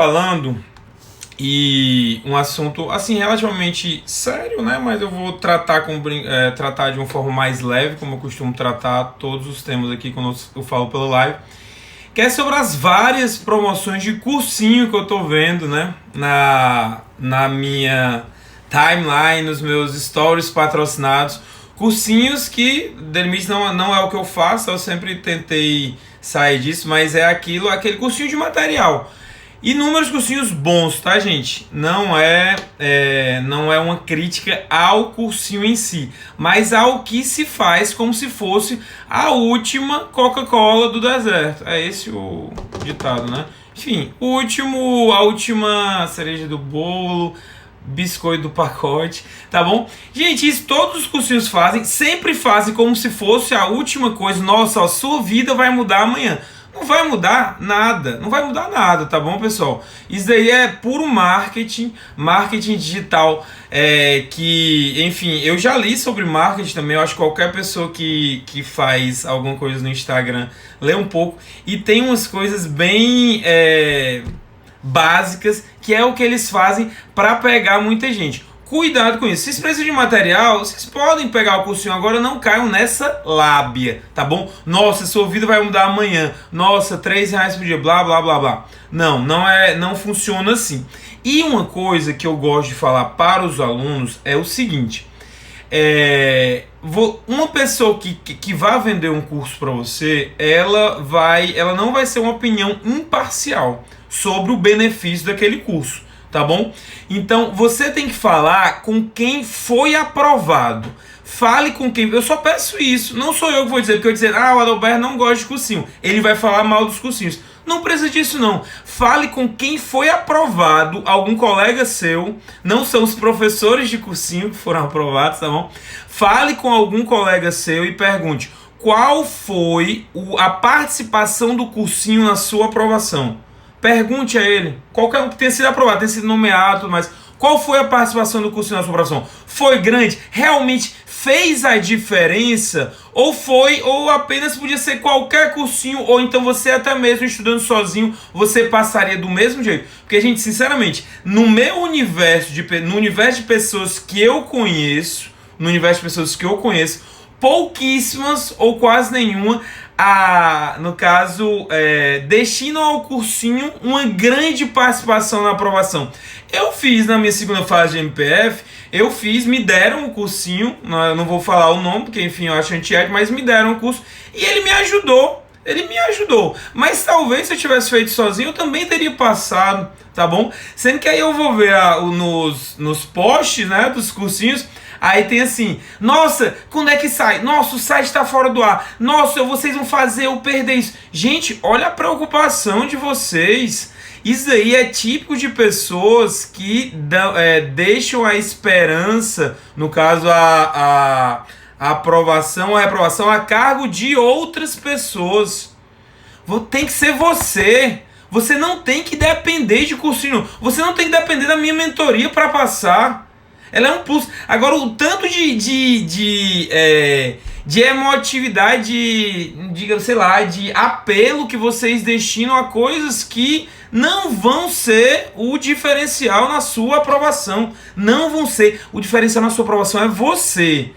falando e um assunto assim relativamente sério, né? Mas eu vou tratar de uma forma mais leve, como eu costumo tratar todos os temas aqui quando eu falo pelo live, que é sobre as várias promoções de cursinho que eu tô vendo, né? Na minha timeline, nos meus stories patrocinados, cursinhos que de limite não é o que eu faço, eu sempre tentei sair disso, mas é aquele cursinho de material. Inúmeros cursinhos bons, tá, gente? Não é uma crítica ao cursinho em si, mas ao que se faz como se fosse a última Coca-Cola do deserto. É esse o ditado, né? Enfim, a última cereja do bolo, biscoito do pacote, tá bom? Gente, isso todos os cursinhos fazem, sempre fazem como se fosse a última coisa. Nossa, a sua vida vai mudar amanhã. Não vai mudar nada, tá bom, pessoal? Isso daí é puro marketing digital, que, enfim, eu já li sobre marketing também. Eu acho que qualquer pessoa que faz alguma coisa no Instagram lê um pouco, e tem umas coisas bem básicas, que é o que eles fazem para pegar muita gente. Cuidado com isso. Vocês precisam de material, vocês podem pegar o cursinho agora, não caiam nessa lábia, tá bom? Nossa, sua vida vai mudar amanhã. Nossa, R$3 por dia, blá, blá, blá, blá. Não funciona assim. E uma coisa que eu gosto de falar para os alunos é o seguinte. Uma pessoa que vai vender um curso para você, ela não vai ser uma opinião imparcial sobre o benefício daquele curso, tá bom? Então você tem que falar com quem foi aprovado. Fale com quem. Eu só peço isso. Não sou eu que vou dizer, porque eu dizer, o Adalberto não gosta de cursinho, ele vai falar mal dos cursinhos. Não precisa disso, não. Fale com quem foi aprovado, algum colega seu. Não são os professores de cursinho que foram aprovados, tá bom? Fale com algum colega seu e pergunte qual foi a participação do cursinho na sua aprovação. Pergunte a ele, qualquer um que tenha sido aprovado, tenha sido nomeado, mas qual foi a participação do cursinho na sua aprovação? Foi grande? Realmente fez a diferença? Ou apenas podia ser qualquer cursinho, ou então você até mesmo estudando sozinho, você passaria do mesmo jeito? Porque, gente, sinceramente, no universo de pessoas que eu conheço, pouquíssimas ou quase nenhuma, no caso, destinam ao cursinho uma grande participação na aprovação. Eu fiz na minha segunda fase de MPF, me deram o cursinho, eu não vou falar o nome, porque enfim, eu acho antiético, mas me deram o curso e ele me ajudou. Mas talvez se eu tivesse feito sozinho, eu também teria passado, tá bom? Sendo que aí eu vou ver nos posts, né, dos cursinhos. Aí tem assim, nossa, quando é que sai? Nossa, o site está fora do ar. Nossa, vocês vão fazer eu perder isso. Gente, olha a preocupação de vocês. Isso aí é típico de pessoas que deixam a esperança, no caso a aprovação ou a reprovação, a cargo de outras pessoas. Tem que ser você. Você não tem que depender de cursinho. Você não tem que depender da minha mentoria para passar. Ela é um plus. Agora, o tanto de emotividade, de apelo que vocês destinam a coisas que não vão ser o diferencial na sua aprovação. Não vão ser. O diferencial na sua aprovação é você.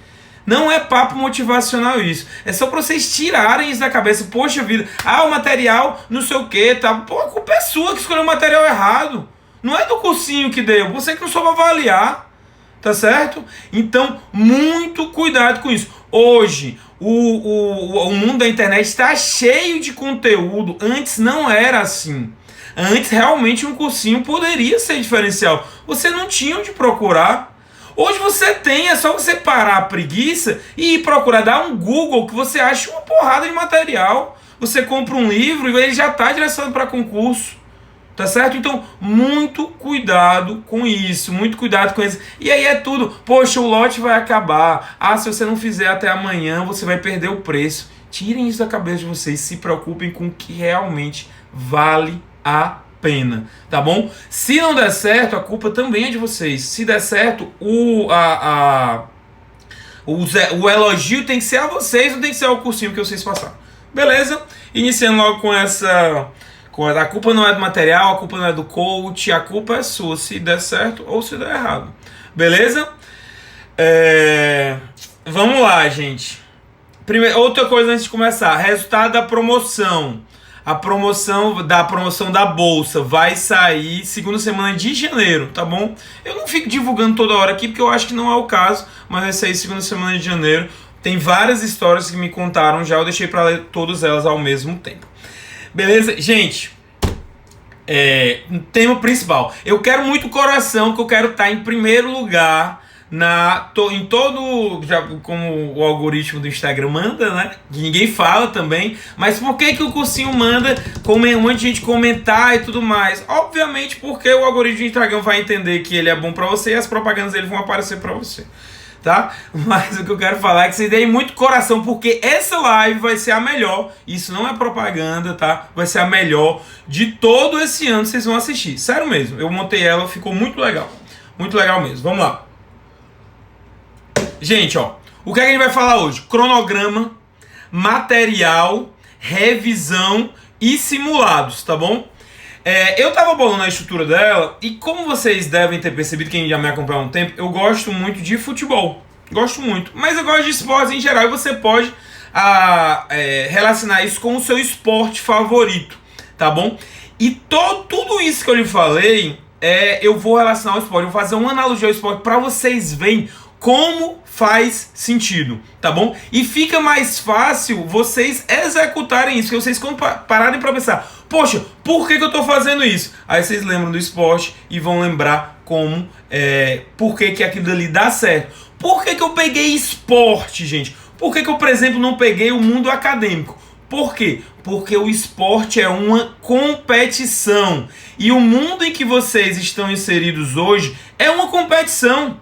Não é papo motivacional isso. É só para vocês tirarem isso da cabeça. Poxa vida, o material não sei o que, tá? Pô, a culpa é sua que escolheu o material errado. Não é do cursinho que deu. Você que não soube avaliar. Tá certo? Então, muito cuidado com isso. Hoje, o mundo da internet está cheio de conteúdo. Antes não era assim. Antes, realmente, um cursinho poderia ser diferencial. Você não tinha onde procurar. Hoje você tem, é só você parar a preguiça e ir procurar, dar um Google que você acha uma porrada de material. Você compra um livro e ele já está direcionado para concurso. Tá certo? Então, muito cuidado com isso, E aí é tudo, poxa, o lote vai acabar. Se você não fizer até amanhã, você vai perder o preço. Tirem isso da cabeça de vocês, se preocupem com o que realmente vale a pena, tá bom? Se não der certo, a culpa também é de vocês. Se der certo, o elogio tem que ser a vocês, não tem que ser ao cursinho que vocês passaram. Beleza? Iniciando logo com A culpa não é do material, a culpa não é do coach, a culpa é sua, se der certo ou se der errado. Beleza? Vamos lá, gente. Outra coisa antes de começar, resultado da promoção. A promoção da bolsa vai sair segunda semana de janeiro, tá bom? Eu não fico divulgando toda hora aqui porque eu acho que não é o caso, mas vai sair segunda semana de janeiro. Tem várias histórias que me contaram já, eu deixei para ler todas elas ao mesmo tempo. Beleza? Gente, tema principal. Eu quero muito coração, que eu quero estar em primeiro lugar em todo, já como o algoritmo do Instagram manda, né? Que ninguém fala também. Mas por que o cursinho manda um monte de gente comentar e tudo mais? Obviamente porque o algoritmo do Instagram vai entender que ele é bom pra você e as propagandas dele vão aparecer pra você, tá? Mas o que eu quero falar é que vocês deem muito coração, porque essa live vai ser a melhor. Isso não é propaganda, tá? Vai ser a melhor de todo esse ano que vocês vão assistir. Sério mesmo, eu montei ela, ficou muito legal. Muito legal mesmo, vamos lá. Gente, ó, o que a gente vai falar hoje? Cronograma, material, revisão e simulados, tá bom? Eu tava bolando a estrutura dela e como vocês devem ter percebido, quem já me acompanha há um tempo, eu gosto muito de futebol. Gosto muito, mas eu gosto de esportes em geral e você pode relacionar isso com o seu esporte favorito, tá bom? E tudo isso que eu lhe falei, eu vou relacionar ao esporte, eu vou fazer uma analogia ao esporte para vocês verem como faz sentido, tá bom? E fica mais fácil vocês executarem isso, porque vocês quando pararem para pensar, poxa, por que eu tô fazendo isso? Aí vocês lembram do esporte e vão lembrar como, por que aquilo ali dá certo. Por que eu peguei esporte, gente? Por que eu, por exemplo, não peguei o mundo acadêmico? Por quê? Porque o esporte é uma competição. E o mundo em que vocês estão inseridos hoje é uma competição.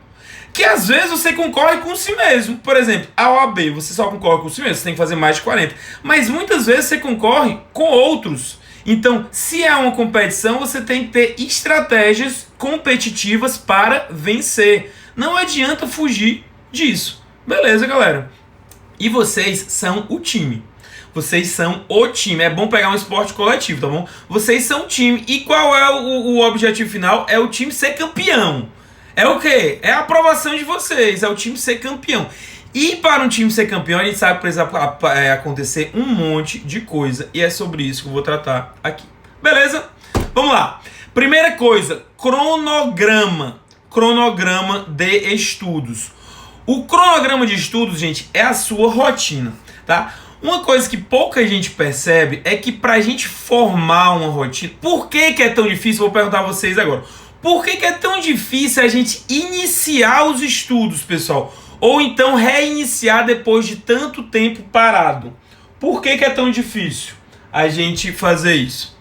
Que às vezes você concorre com si mesmo. Por exemplo, a OAB, você só concorre com si mesmo, você tem que fazer mais de 40. Mas muitas vezes você concorre com outros. Então, se é uma competição, você tem que ter estratégias competitivas para vencer. Não adianta fugir disso. Beleza, galera? E vocês são o time. Vocês são o time. É bom pegar um esporte coletivo, tá bom? Vocês são o time. E qual é o objetivo final? É o time ser campeão. É o quê? É a aprovação de vocês, é o time ser campeão. E para um time ser campeão, a gente sabe que precisa acontecer um monte de coisa. E é sobre isso que eu vou tratar aqui. Beleza? Vamos lá. Primeira coisa, cronograma. Cronograma de estudos. O cronograma de estudos, gente, é a sua rotina, tá? Uma coisa que pouca gente percebe é que para a gente formar uma rotina... Por que é tão difícil? Vou perguntar a vocês agora. Por que é tão difícil a gente iniciar os estudos, pessoal? Ou então reiniciar depois de tanto tempo parado? Por que é tão difícil a gente fazer isso?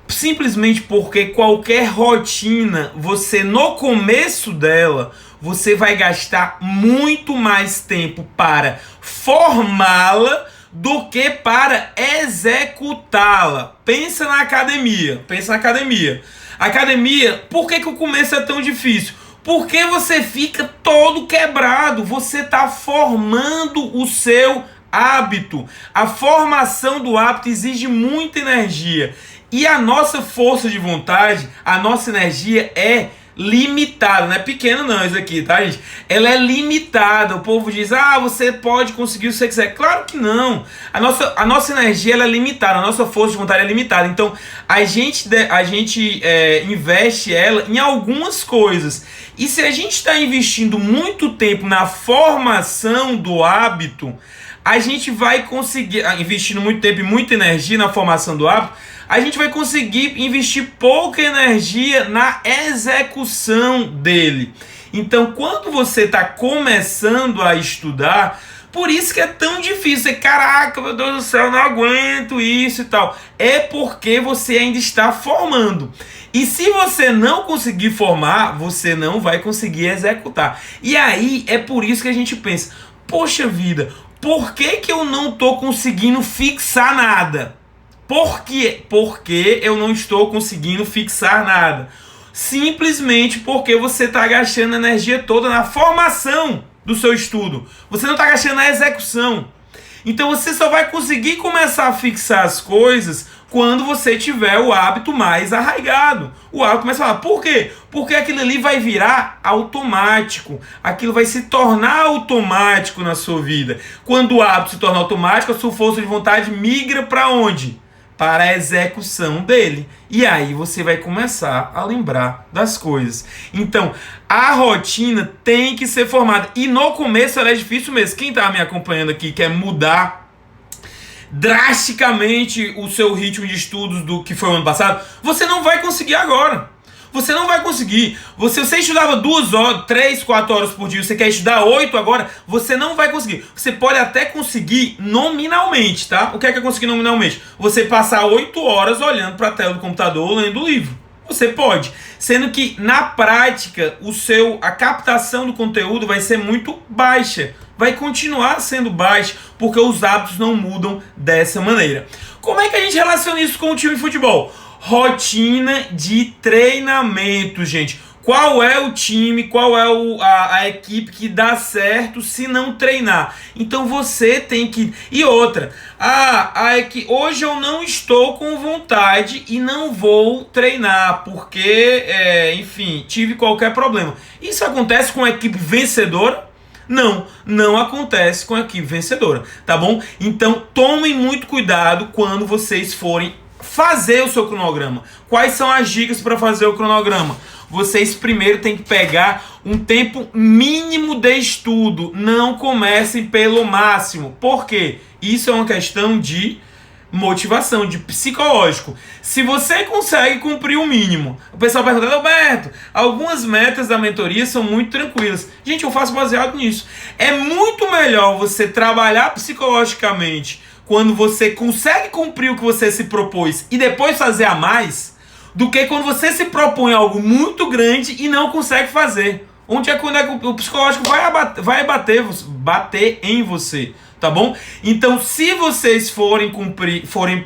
Simplesmente porque qualquer rotina, você no começo dela, você vai gastar muito mais tempo para formá-la do que para executá-la. Pensa na academia. Academia, por que o começo é tão difícil? Porque você fica todo quebrado, você está formando o seu hábito. A formação do hábito exige muita energia. E a nossa força de vontade, a nossa energia é limitada, não é pequena não isso aqui, tá, gente? Ela é limitada. O povo diz, você pode conseguir o que você quiser. Claro que não. A nossa energia ela é limitada, a nossa força de vontade é limitada. Então, a gente investe ela em algumas coisas. E se a gente está investindo muito tempo na formação do hábito, a gente vai conseguir, investindo muito tempo e muita energia na formação do hábito, a gente vai conseguir investir pouca energia na execução dele. Então, quando você está começando a estudar, por isso que é tão difícil. Caraca, meu Deus do céu, não aguento isso e tal. É porque você ainda está formando. E se você não conseguir formar, você não vai conseguir executar. E aí, é por isso que a gente pensa, poxa vida, por que eu não estou conseguindo fixar nada? Por quê? Porque eu não estou conseguindo fixar nada. Simplesmente porque você está gastando a energia toda na formação do seu estudo. Você não está gastando na execução. Então você só vai conseguir começar a fixar as coisas quando você tiver o hábito mais arraigado. O hábito começa a falar, por quê? Porque aquilo ali vai virar automático. Aquilo vai se tornar automático na sua vida. Quando o hábito se torna automático, a sua força de vontade migra para onde? Para a execução dele. E aí você vai começar a lembrar das coisas. Então, a rotina tem que ser formada. E no começo ela é difícil mesmo. Quem está me acompanhando aqui quer mudar drasticamente o seu ritmo de estudos do que foi o ano passado, você não vai conseguir agora. Você não vai conseguir. Você estudava 2 horas, 3, 4 horas por dia, você quer estudar 8 agora, você não vai conseguir. Você pode até conseguir nominalmente, tá? O que é conseguir nominalmente? Você passar 8 horas olhando para a tela do computador, lendo o livro. Você pode. Sendo que, na prática, a captação do conteúdo vai ser muito baixa. Vai continuar sendo baixa, porque os hábitos não mudam dessa maneira. Como é que a gente relaciona isso com o time de futebol? Rotina de treinamento, gente. Qual é o time, qual é a equipe que dá certo se não treinar? Então você tem que... E outra, hoje eu não estou com vontade e não vou treinar, porque, enfim, tive qualquer problema. Isso acontece com a equipe vencedora? Não acontece com a equipe vencedora, tá bom? Então tomem muito cuidado quando vocês forem fazer o seu cronograma. Quais são as dicas para fazer o cronograma? Vocês primeiro têm que pegar um tempo mínimo de estudo. Não comecem pelo máximo. Por quê? Isso é uma questão de motivação, de psicológico. Se você consegue cumprir o mínimo, o pessoal pergunta, Alberto, algumas metas da mentoria são muito tranquilas. Gente, eu faço baseado nisso. É muito melhor você trabalhar psicologicamente quando você consegue cumprir o que você se propôs e depois fazer a mais, do que quando você se propõe algo muito grande e não consegue fazer. Onde é quando o psicológico vai bater em você, tá bom? Então, se vocês forem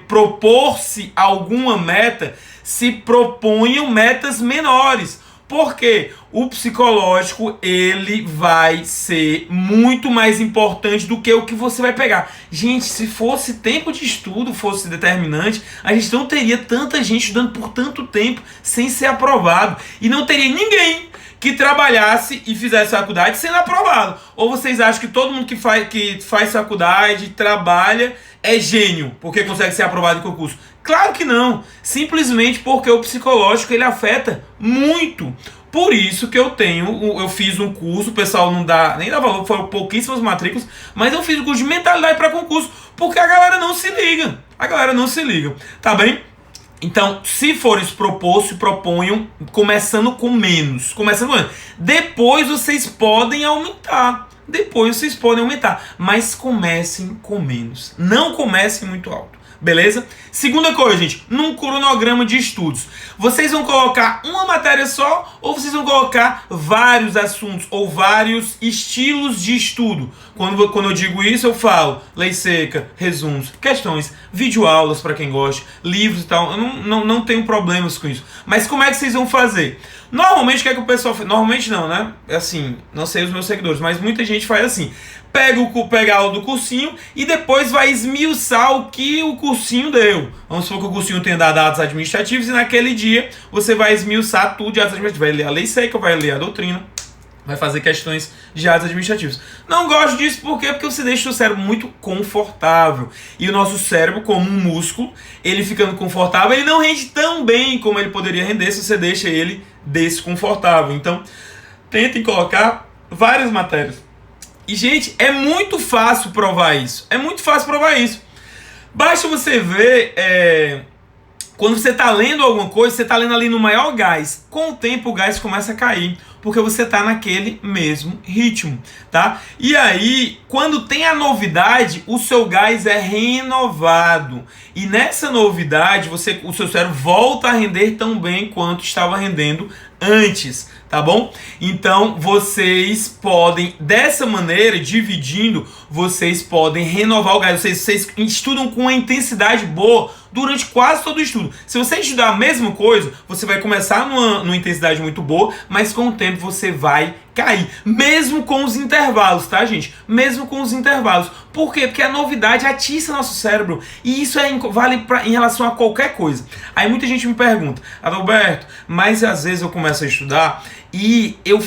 propor-se alguma meta, se proponham metas menores. Porque o psicológico, ele vai ser muito mais importante do que o que você vai pegar. Gente, se fosse tempo de estudo, fosse determinante, a gente não teria tanta gente estudando por tanto tempo sem ser aprovado. E não teria ninguém que trabalhasse e fizesse faculdade sendo aprovado. Ou vocês acham que todo mundo que faz faculdade, trabalha, é gênio, porque consegue ser aprovado em concurso? Claro que não. Simplesmente porque o psicológico, ele afeta muito. Por isso que eu fiz um curso, o pessoal nem dá valor, foram pouquíssimas matrículas, mas eu fiz um curso de mentalidade para concurso, porque a galera não se liga. Tá bem? Então, se forem se propor, se proponham começando com menos. Depois vocês podem aumentar. Mas comecem com menos. Não comecem muito alto. Beleza? Segunda coisa, gente, num cronograma de estudos, vocês vão colocar uma matéria só ou vocês vão colocar vários assuntos ou vários estilos de estudo? Quando eu digo isso, eu falo lei seca, resumos, questões, videoaulas para quem gosta, livros e tal. Eu não tenho problemas com isso. Mas como é que vocês vão fazer? Normalmente, o que é que o pessoal faz? Normalmente não, né? Assim, não sei os meus seguidores, mas muita gente faz assim. Pega a aula do cursinho e depois vai esmiuçar o que o cursinho deu. Vamos supor que o cursinho tenha dado atos administrativos e naquele dia você vai esmiuçar tudo de atos administrativos. Vai ler a lei seca, vai ler a doutrina, vai fazer questões de atos administrativos. Não gosto disso por quê? Porque você deixa o cérebro muito confortável. E o nosso cérebro, como um músculo, ele ficando confortável, ele não rende tão bem como ele poderia render se você deixa ele desconfortável. Então, tentem colocar várias matérias. E, gente, é muito fácil provar isso. Basta você ver... Quando você está lendo alguma coisa, você está lendo ali no maior gás. Com o tempo, o gás começa a cair, porque você está naquele mesmo ritmo, tá? E aí, quando tem a novidade, o seu gás é renovado. E nessa novidade, o seu cérebro volta a render tão bem quanto estava rendendo antes, tá bom? Então, vocês podem, dessa maneira, dividindo, vocês podem renovar o gás. Vocês estudam com uma intensidade boa durante quase todo o estudo. Se você estudar a mesma coisa, você vai começar numa intensidade muito boa, mas com o tempo você vai cair. Mesmo com os intervalos, tá, gente? Mesmo com os intervalos. Por quê? Porque a novidade atiça nosso cérebro. E isso vale em relação a qualquer coisa. Aí muita gente me pergunta, Adalberto, mas às vezes eu começo a estudar e eu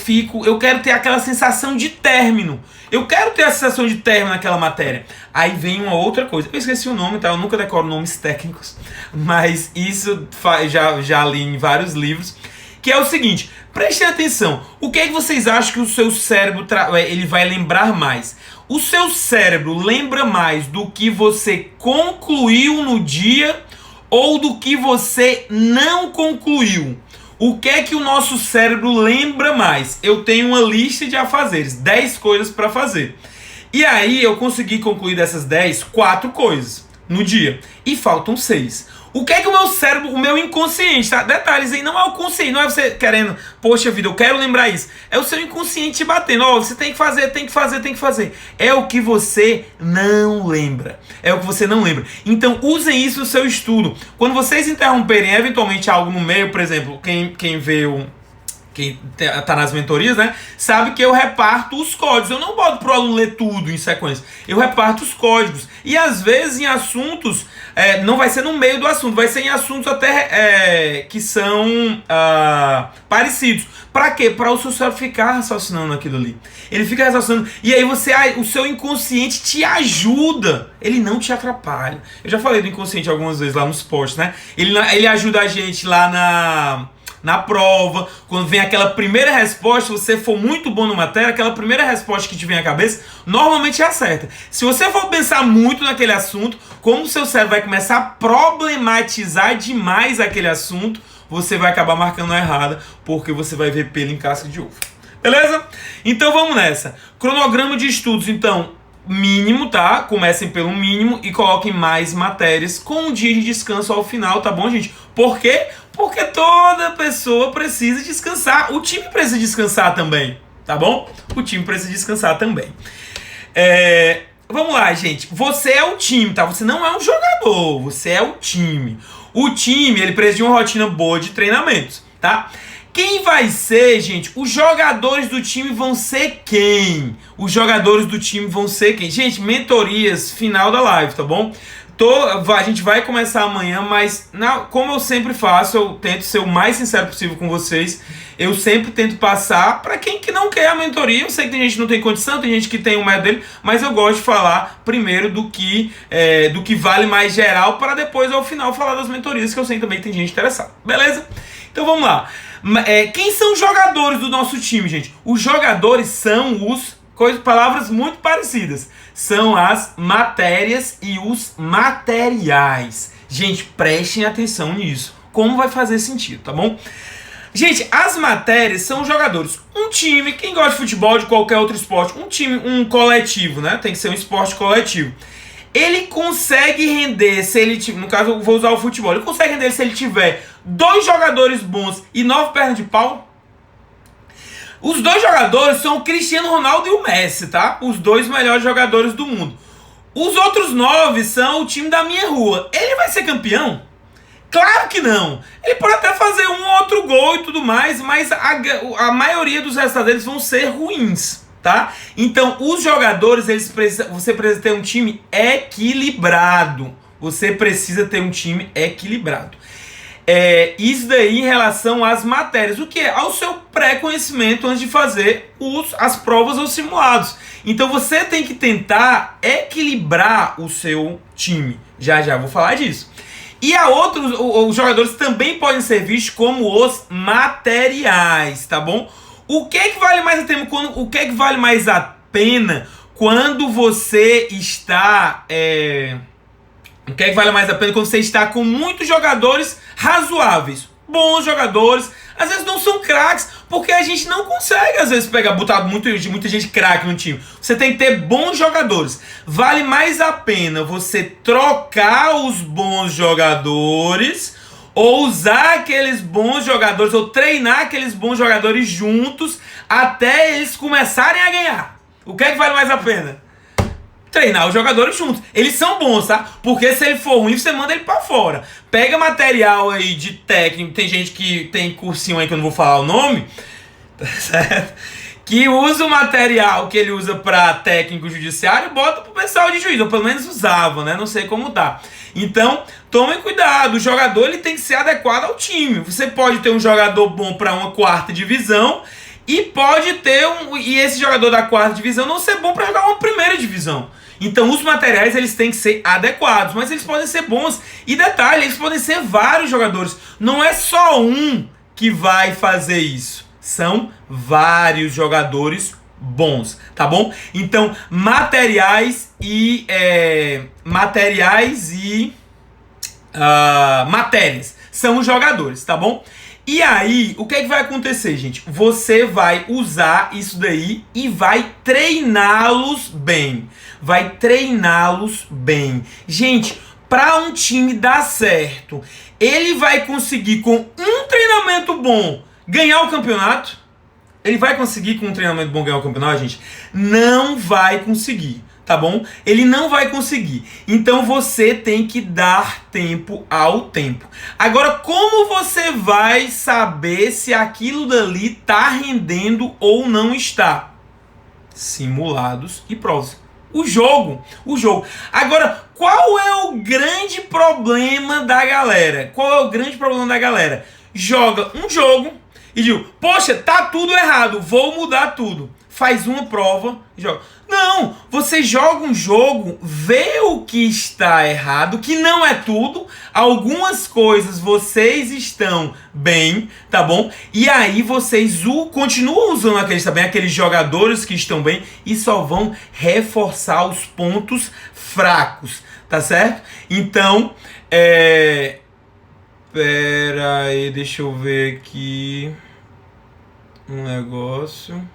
quero ter aquela sensação de término. Eu quero ter a sensação de término naquela matéria. Aí vem uma outra coisa. Eu esqueci o nome, tá? Eu nunca decoro nomes técnicos. Mas isso já li em vários livros. Que é o seguinte, prestem atenção. O que é que vocês acham que o seu cérebro ele vai lembrar mais? O seu cérebro lembra mais do que você concluiu no dia ou do que você não concluiu? O que é que o nosso cérebro lembra mais? Eu tenho uma lista de afazeres, 10 coisas para fazer. E aí eu consegui concluir dessas 10, 4 coisas no dia. E faltam 6. O que é que o meu cérebro, o meu inconsciente, tá? Detalhes aí, não é o consciente, não é você querendo, poxa vida, eu quero lembrar isso. É o seu inconsciente te batendo, ó, você tem que fazer, tem que fazer, tem que fazer. É o que você não lembra. É o que você não lembra. Então usem isso no seu estudo. Quando vocês interromperem eventualmente algo no meio, por exemplo, quem vê quem tá nas mentorias, né, sabe que eu reparto os códigos. Eu não boto pro aluno ler tudo em sequência. Eu reparto os códigos. E às vezes em assuntos, não vai ser no meio do assunto, vai ser em assuntos até que são parecidos. Pra quê? Pra o seu cérebro ficar raciocinando aquilo ali. Ele fica raciocinando. E aí o seu inconsciente te ajuda. Ele não te atrapalha. Eu já falei do inconsciente algumas vezes lá nos posts, né? Ele ajuda a gente lá na prova, quando vem aquela primeira resposta, se você for muito bom na matéria, aquela primeira resposta que te vem à cabeça, normalmente é a certa. Se você for pensar muito naquele assunto, como o seu cérebro vai começar a problematizar demais aquele assunto, você vai acabar marcando a errada, porque você vai ver pelo em casca de ovo. Beleza? Então vamos nessa. Cronograma de estudos, então, mínimo, tá? Comecem pelo mínimo e coloquem mais matérias com um dia de descanso ao final, tá bom, gente? Por quê? Porque toda pessoa precisa descansar. O time precisa descansar também, tá bom? O time precisa descansar também. Vamos lá, gente. Você é o time, tá? Você não é um jogador, você é o time. O time, ele precisa de uma rotina boa de treinamentos, tá? Quem vai ser, gente? Os jogadores do time vão ser quem? Os jogadores do time vão ser quem? Gente, mentorias, final da live, tá bom? A gente vai começar amanhã, mas como eu sempre faço, eu tento ser o mais sincero possível com vocês. Eu sempre tento passar para quem que não quer a mentoria. Eu sei que tem gente que não tem condição, tem gente que tem o método dele, mas eu gosto de falar primeiro do que vale mais geral, para depois ao final falar das mentorias, que eu sei também que tem gente interessada. Beleza? Então vamos lá. Quem são os jogadores do nosso time, gente? Os jogadores são palavras muito parecidas. São as matérias e os materiais. Gente, prestem atenção nisso. Como vai fazer sentido, tá bom? Gente, as matérias são os jogadores. Um time, quem gosta de futebol, de qualquer outro esporte, um time, um coletivo, né? Tem que ser um esporte coletivo. Ele consegue render, no caso eu vou usar o futebol, ele consegue render se ele tiver 2 jogadores bons e 9 pernas de pau? Os 2 jogadores são o Cristiano Ronaldo e o Messi, tá? Os 2 melhores jogadores do mundo. Os outros 9 são o time da minha rua. Ele vai ser campeão? Claro que não. Ele pode até fazer um ou outro gol e tudo mais, mas a maioria dos resultados deles vão ser ruins, tá? Então, os jogadores, você precisa ter um time equilibrado. Você precisa ter um time equilibrado. Isso daí em relação às matérias. O que é? Ao seu pré-conhecimento antes de fazer as provas ou simulados. Então você tem que tentar equilibrar o seu time. Já vou falar disso. E os jogadores também podem ser vistos como os materiais, tá bom? O que é que vale mais a pena? O que é que vale mais a pena quando você está... O que é que vale mais a pena quando você está com muitos jogadores razoáveis, bons jogadores, às vezes não são craques, porque a gente não consegue às vezes botar muita gente craque no time. Você tem que ter bons jogadores. Vale mais a pena você trocar os bons jogadores, ou usar aqueles bons jogadores, ou treinar aqueles bons jogadores juntos até eles começarem a ganhar. O que é que vale mais a pena? Treinar os jogadores juntos. Eles são bons, tá? Porque se ele for ruim, você manda ele pra fora. Pega material aí de técnico. Tem gente que tem cursinho aí que eu não vou falar o nome, tá certo? que usa o material que ele usa para técnico judiciário e bota pro pessoal de juiz, ou pelo menos usava, né? Não sei como tá. Então, tomem cuidado, o jogador ele tem que ser adequado ao time. Você pode ter um jogador bom para uma quarta divisão e pode ter e esse jogador da quarta divisão não ser bom para jogar uma primeira divisão. Então, os materiais eles têm que ser adequados, mas eles podem ser bons. E detalhe, eles podem ser vários jogadores. Não é só um que vai fazer isso. São vários jogadores bons, tá bom? Então, matérias são os jogadores, tá bom? E aí, o que é que vai acontecer, gente? Você vai usar isso daí e vai treiná-los bem. Vai treiná-los bem. Gente, para um time dar certo, ele vai conseguir com um treinamento bom ganhar o campeonato? Ele vai conseguir com um treinamento bom ganhar o campeonato, gente? Não vai conseguir, tá bom? Ele não vai conseguir. Então você tem que dar tempo ao tempo. Agora, como você vai saber se aquilo dali tá rendendo ou não está? Simulados e provas. O jogo. Agora, qual é o grande problema da galera? Joga um jogo e diz, poxa, tá tudo errado, vou mudar tudo. Faz uma prova e joga. Não, você joga um jogo, vê o que está errado, que não é tudo. Algumas coisas vocês estão bem, tá bom? E aí vocês continuam usando aqueles jogadores que estão bem e só vão reforçar os pontos fracos, tá certo? Então, pera aí, deixa eu ver aqui um negócio.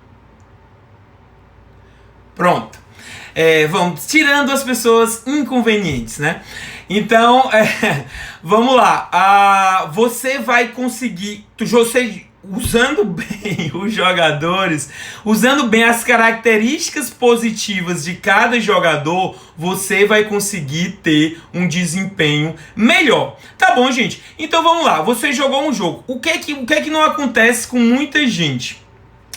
Pronto. Vamos tirando as pessoas inconvenientes, né? Então, vamos lá. Você vai conseguir, usando bem os jogadores, usando bem as características positivas de cada jogador, você vai conseguir ter um desempenho melhor. Tá bom, gente? Então vamos lá. Você jogou um jogo. O que é que não acontece com muita gente?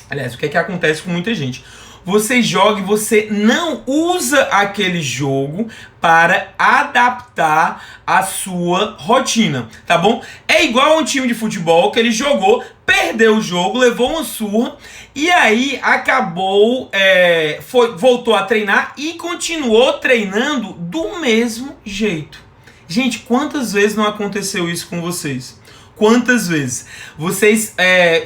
Aliás, o que é que acontece com muita gente? Você joga e você não usa aquele jogo para adaptar a sua rotina, tá bom? É igual a um time de futebol que ele jogou, perdeu o jogo, levou uma surra e aí acabou, voltou a treinar e continuou treinando do mesmo jeito. Gente, quantas vezes não aconteceu isso com vocês? Quantas vezes vocês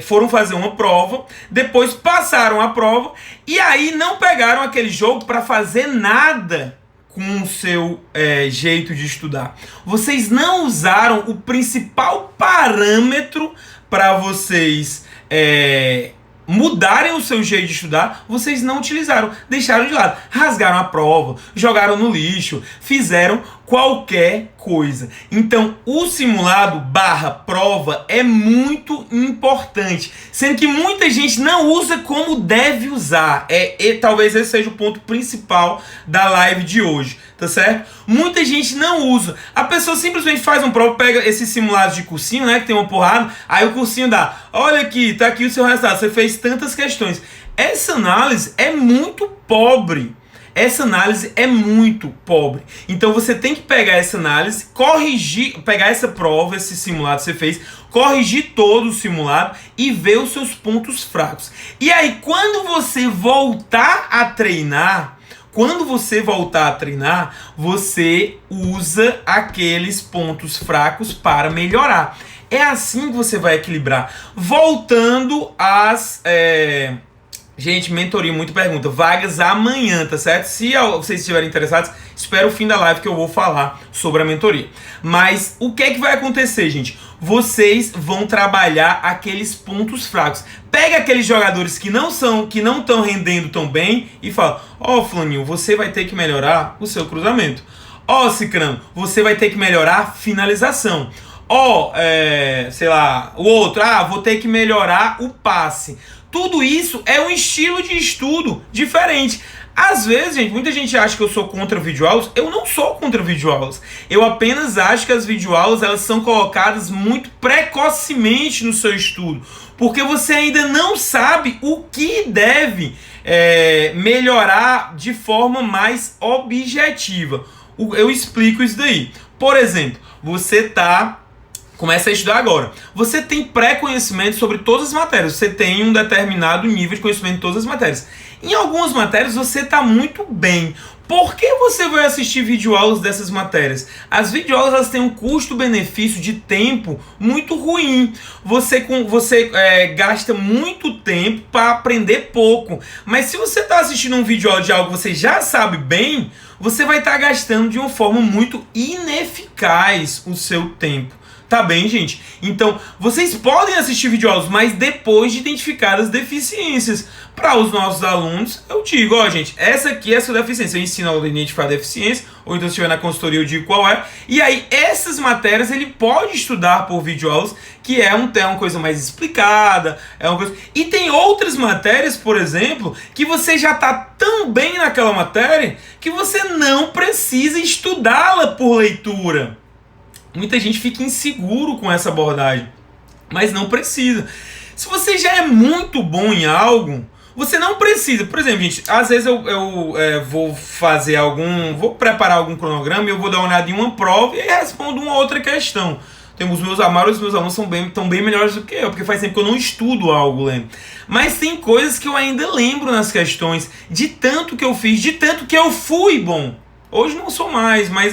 foram fazer uma prova, depois passaram a prova e aí não pegaram aquele jogo para fazer nada com o seu jeito de estudar. Vocês não usaram o principal parâmetro para vocês mudarem o seu jeito de estudar, vocês não utilizaram, deixaram de lado, rasgaram a prova, jogaram no lixo, fizeram qualquer coisa. Então, o simulado / prova é muito importante, sendo que muita gente não usa como deve usar. Talvez esse seja o ponto principal da live de hoje, tá certo? Muita gente não usa. A pessoa simplesmente faz uma prova, pega esses simulados de cursinho, né, que tem uma porrada, aí o cursinho dá, olha aqui, tá aqui o seu resultado, você fez tantas questões. Essa análise é muito pobre. Então você tem que pegar essa análise, corrigir, pegar essa prova, esse simulado que você fez, corrigir todo o simulado e ver os seus pontos fracos. E aí, quando você voltar a treinar, você usa aqueles pontos fracos para melhorar. É assim que você vai equilibrar. Voltando às... Gente, mentoria, muita pergunta. Vagas amanhã, tá certo? Se vocês estiverem interessados, espera o fim da live que eu vou falar sobre a mentoria. Mas o que é que vai acontecer, gente? Vocês vão trabalhar aqueles pontos fracos. Pega aqueles jogadores que não estão rendendo tão bem e fala, Fulaninho, você vai ter que melhorar o seu cruzamento. Cicrano, você vai ter que melhorar a finalização. Sei lá, o outro, vou ter que melhorar o passe. Tudo isso é um estilo de estudo diferente. Às vezes, gente, muita gente acha que eu sou contra videoaulas. Eu não sou contra videoaulas. Eu apenas acho que as videoaulas elas são colocadas muito precocemente no seu estudo. Porque você ainda não sabe o que deve melhorar de forma mais objetiva. Eu explico isso daí. Por exemplo, você começa a estudar agora. Você tem pré-conhecimento sobre todas as matérias. Você tem um determinado nível de conhecimento de todas as matérias. Em algumas matérias você está muito bem. Por que você vai assistir videoaulas dessas matérias? As videoaulas elas têm um custo-benefício de tempo muito ruim. Você gasta muito tempo para aprender pouco. Mas se você está assistindo um videoaula de algo que você já sabe bem, você vai estar gastando de uma forma muito ineficaz o seu tempo. Tá bem, gente? Então, vocês podem assistir videoaulas, mas depois de identificar as deficiências. Para os nossos alunos, eu digo, ó, gente, essa aqui é a sua deficiência. Eu ensino a identificar a deficiência, ou então se estiver na consultoria eu digo qual é. E aí, essas matérias ele pode estudar por videoaulas, que é uma coisa mais explicada. E tem outras matérias, por exemplo, que você já está tão bem naquela matéria que você não precisa estudá-la por leitura. Muita gente fica inseguro com essa abordagem, mas não precisa. Se você já é muito bom em algo, você não precisa. Por exemplo, gente, às vezes eu vou preparar algum cronograma e eu vou dar uma olhada em uma prova e respondo uma outra questão. Os meus alunos estão bem melhores do que eu, porque faz tempo que eu não estudo algo, lembro. Mas tem coisas que eu ainda lembro nas questões, de tanto que eu fiz, de tanto que eu fui bom. Hoje não sou mais, mas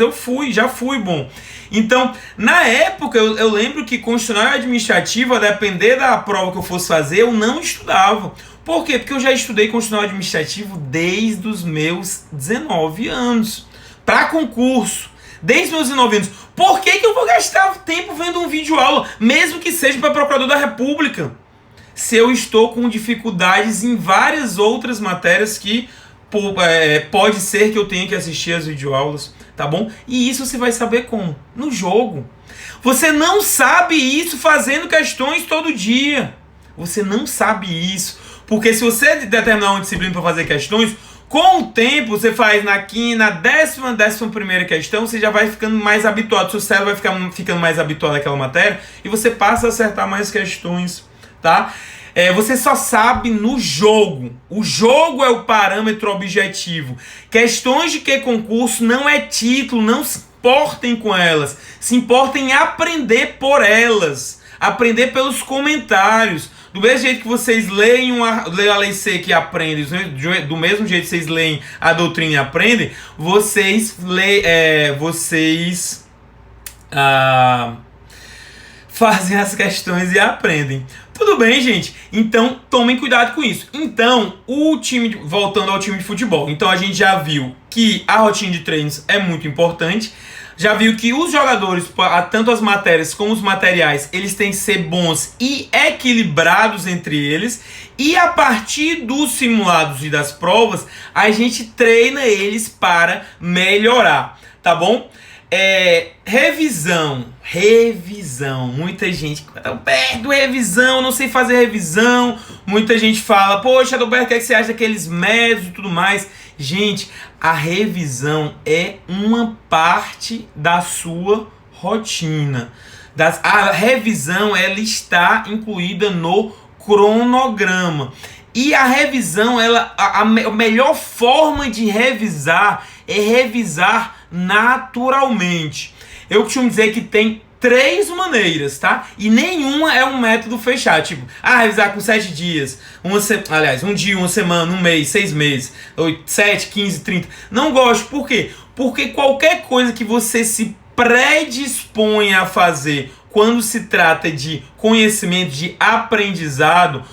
já fui bom. Então, na época, eu lembro que constitucional e administrativa, a depender da prova que eu fosse fazer, eu não estudava. Por quê? Porque eu já estudei constitucional e administrativo desde os meus 19 anos. Para concurso, desde os meus 19 anos. Por que eu vou gastar tempo vendo um vídeo aula, mesmo que seja para procurador da República? Se eu estou com dificuldades em várias outras matérias que pode ser que eu tenha que assistir as videoaulas, tá bom? E isso você vai saber como? No jogo. Você não sabe isso fazendo questões todo dia. Você não sabe isso. Porque se você determinar uma disciplina para fazer questões, com o tempo você faz na décima primeira questão, você já vai ficando mais habituado, seu cérebro vai ficando mais habituado àquela matéria e você passa a acertar mais questões, tá? Você só sabe no jogo. O jogo é o parâmetro objetivo. Questões de que concurso não é título, não se importem com elas. Se importem em aprender por elas. Aprender pelos comentários. Do mesmo jeito que vocês leem a lei seca e aprendem, do mesmo jeito que vocês leem a doutrina e aprendem, vocês fazem as questões e aprendem. Tudo bem, gente? Então, tomem cuidado com isso. Então, voltando ao time de futebol. Então, a gente já viu que a rotina de treinos é muito importante. Já viu que os jogadores, tanto as matérias como os materiais, eles têm que ser bons e equilibrados entre eles. E a partir dos simulados e das provas, a gente treina eles para melhorar, tá bom? Revisão. Muita gente, Adalberto, revisão, não sei fazer revisão. Muita gente fala, poxa, Adalberto, o que você acha daqueles métodos e tudo mais? Gente, a revisão é uma parte da sua rotina. A revisão, ela está incluída no cronograma. E a revisão, a melhor forma de revisar é revisar naturalmente. Eu costumo dizer que tem 3 maneiras, tá? E nenhuma é um método fechado. Tipo, revisar com 7 dias. Um dia, uma semana, um mês, 6 meses, 7, 15, 30. Não gosto. Por quê? Porque qualquer coisa que você se predispõe a fazer quando se trata de conhecimento, de aprendizado,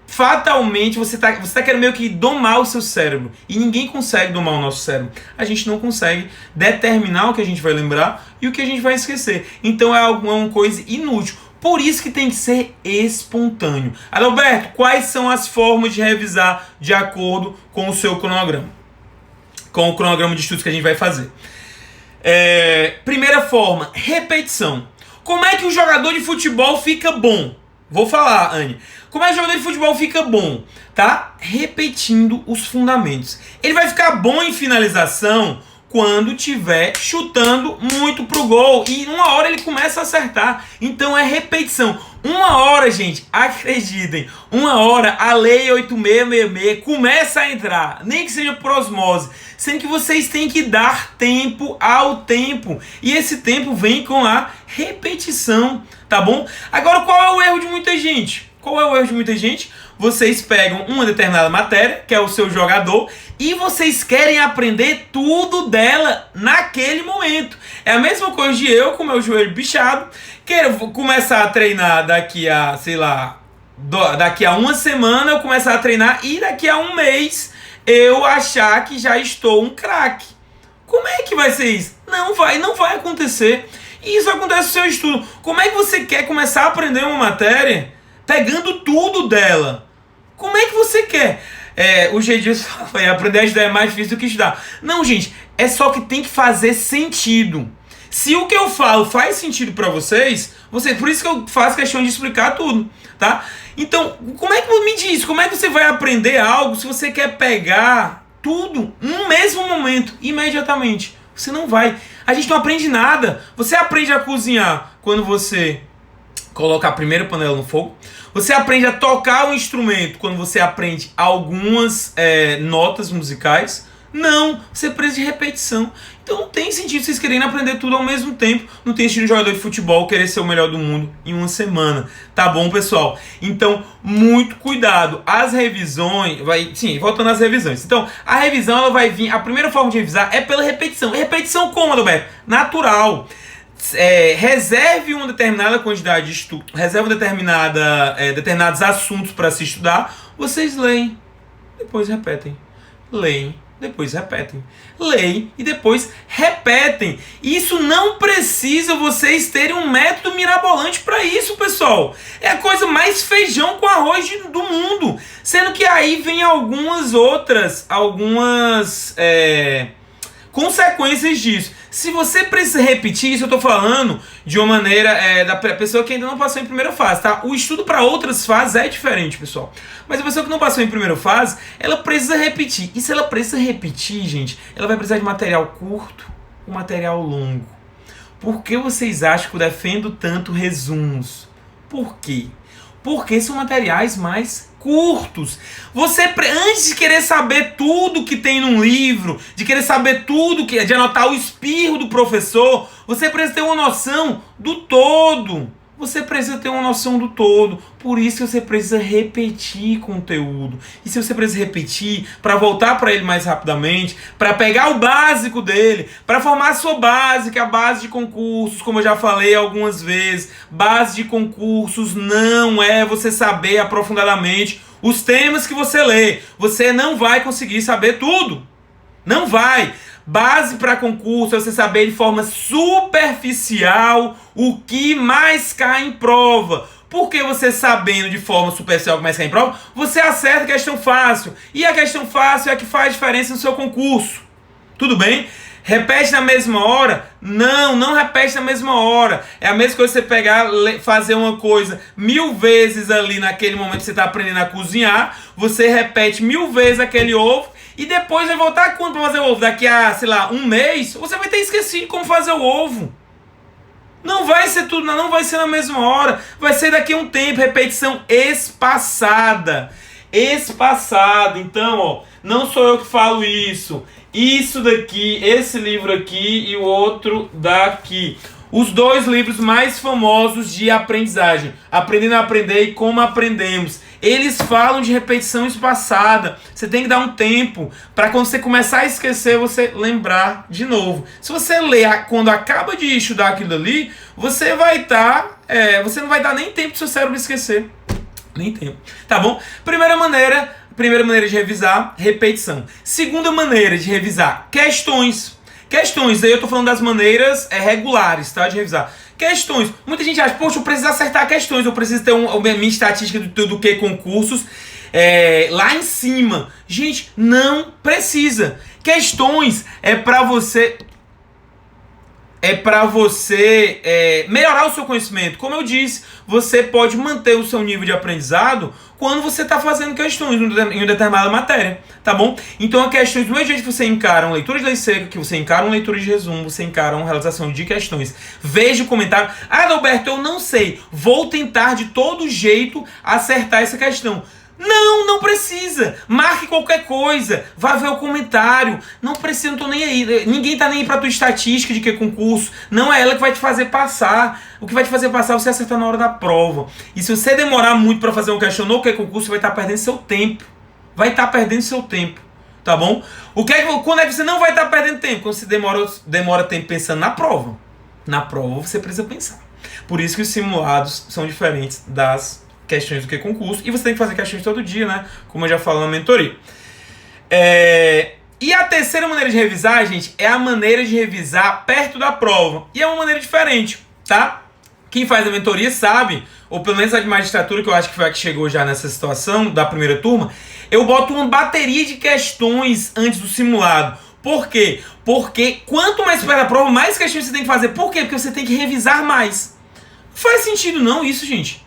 fatalmente você tá querendo meio que domar o seu cérebro. E ninguém consegue domar o nosso cérebro. A gente não consegue determinar o que a gente vai lembrar e o que a gente vai esquecer. Então é uma coisa inútil. Por isso que tem que ser espontâneo. Adalberto, quais são as formas de revisar de acordo com o seu cronograma? Com o cronograma de estudos que a gente vai fazer. Primeira forma, repetição. Como é que o jogador de futebol fica bom? Vou falar, Anne. Como é que o jogador de futebol fica bom? Tá? Repetindo os fundamentos. Ele vai ficar bom em finalização quando estiver chutando muito pro gol. E uma hora ele começa a acertar. Então é repetição. Uma hora, gente, acreditem, uma hora a lei 8666 começa a entrar, nem que seja por osmose, sendo que vocês têm que dar tempo ao tempo, e esse tempo vem com a repetição, tá bom? Agora, qual é o erro de muita gente? Qual é o erro de muita gente? Vocês pegam uma determinada matéria, que é o seu jogador, e vocês querem aprender tudo dela naquele momento. É a mesma coisa de eu com meu joelho bichado, quero começar a treinar daqui a, sei lá, daqui a uma semana eu começar a treinar e daqui a um mês eu achar que já estou um craque. Como é que vai ser isso? Não vai acontecer. E isso acontece no seu estudo. Como é que você quer começar a aprender uma matéria pegando tudo dela? Como é que você quer? O G-Dias fala, aprender a estudar é mais difícil do que estudar. Não, gente, é só que tem que fazer sentido. Se o que eu falo faz sentido para vocês, por isso que eu faço questão de explicar tudo, tá? Então, como é que me diz? Como é que você vai aprender algo se você quer pegar tudo no mesmo momento, imediatamente? Você não vai. A gente não aprende nada. Você aprende a cozinhar quando você coloca a primeira panela no fogo. Você aprende a tocar um instrumento quando você aprende algumas notas musicais. Não, você precisa de repetição. Então não tem sentido vocês querendo aprender tudo ao mesmo tempo. Não tem sentido um jogador de futebol querer ser o melhor do mundo em uma semana. Tá bom, pessoal? Então, muito cuidado. As revisões... voltando às revisões. Então, a revisão ela vai vir... A primeira forma de revisar é pela repetição. Repetição como, Adalberto? Natural. Reserve uma determinada quantidade de estudo. Reserve determinados assuntos para se estudar. Vocês leem. Depois repetem. Leem. Depois repetem. Leem e depois repetem. Isso não precisa vocês terem um método mirabolante para isso, pessoal. É a coisa mais feijão com arroz do mundo. Sendo que aí vem algumas consequências disso. Se você precisa repetir, isso eu estou falando de uma maneira da pessoa que ainda não passou em primeira fase, tá? O estudo para outras fases é diferente, pessoal. Mas a pessoa que não passou em primeira fase, ela precisa repetir. E se ela precisa repetir, gente, ela vai precisar de material curto ou material longo. Por que vocês acham que eu defendo tanto resumos? Por quê? Porque são materiais mais curtos. Antes de querer saber tudo que tem num livro, de querer saber tudo, de anotar o espirro do professor, você precisa ter uma noção do todo. Você precisa ter uma noção do todo. Por isso que você precisa repetir conteúdo. E se você precisa repetir, para voltar para ele mais rapidamente, para pegar o básico dele, para formar a sua base, que é a base de concursos, como eu já falei algumas vezes, base de concursos não é você saber aprofundadamente os temas que você lê. Você não vai conseguir saber tudo. Não vai. Base para concurso é você saber de forma superficial o que mais cai em prova. Porque você sabendo de forma superficial o que mais cai em prova, você acerta a questão fácil. E a questão fácil é a que faz diferença no seu concurso. Tudo bem? Repete na mesma hora? Não repete na mesma hora. É a mesma coisa que você pegar, fazer uma coisa 1000 vezes ali naquele momento que você está aprendendo a cozinhar. Você repete 1000 vezes aquele ovo. E depois vai voltar quando para fazer o ovo? Daqui a, sei lá, um mês, você vai ter esquecido como fazer o ovo. Não vai ser tudo, não vai ser na mesma hora. Vai ser daqui a um tempo, repetição espaçada. Espaçada. Então, ó, não sou eu que falo isso. Isso daqui, esse livro aqui e o outro daqui. Os dois livros mais famosos de aprendizagem. Aprendendo a Aprender e Como Aprendemos. Eles falam de repetição espaçada. Você tem que dar um tempo para quando você começar a esquecer, você lembrar de novo. Se você ler quando acaba de estudar aquilo ali, você vai estar... você não vai dar nem tempo do seu cérebro esquecer. Nem tempo. Tá bom? Primeira maneira de revisar, repetição. Segunda maneira de revisar, questões. Questões, aí eu tô falando das maneiras regulares, tá? De revisar. Questões. Muita gente acha, poxa, eu preciso acertar questões, eu preciso ter uma minha estatística do que concursos lá em cima. Gente, não precisa. Questões é pra você... é para você melhorar o seu conhecimento. Como eu disse, você pode manter o seu nível de aprendizado quando você está fazendo questões em uma determinada matéria, tá bom? Então, as questões, do mesmo jeito que você encara uma leitura de lei seca, que você encara uma leitura de resumo, você encara uma realização de questões. Veja o comentário. Ah, Adalberto, eu não sei. Vou tentar de todo jeito acertar essa questão. Não precisa. Marque qualquer coisa. Vá ver o comentário. Não precisa, não tô nem aí. Ninguém tá nem aí pra tua estatística de que concurso. Não é ela que vai te fazer passar. O que vai te fazer passar é você acertar na hora da prova. E se você demorar muito pra fazer um questionário que é concurso, você vai estar perdendo seu tempo. Vai estar perdendo seu tempo. Tá bom? Quando é que você não vai estar perdendo tempo? Quando você demora tempo pensando na prova. Na prova você precisa pensar. Por isso que os simulados são diferentes das questões do que concurso, e você tem que fazer questões todo dia, né? Como eu já falo na mentoria. E a terceira maneira de revisar, gente, é a maneira de revisar perto da prova. E é uma maneira diferente, tá? Quem faz a mentoria sabe, ou pelo menos a de magistratura, que eu acho que foi a que chegou já nessa situação, da primeira turma, eu boto uma bateria de questões antes do simulado. Por quê? Porque quanto mais perto da prova, mais questões você tem que fazer. Por quê? Porque você tem que revisar mais. Não faz sentido não isso, gente.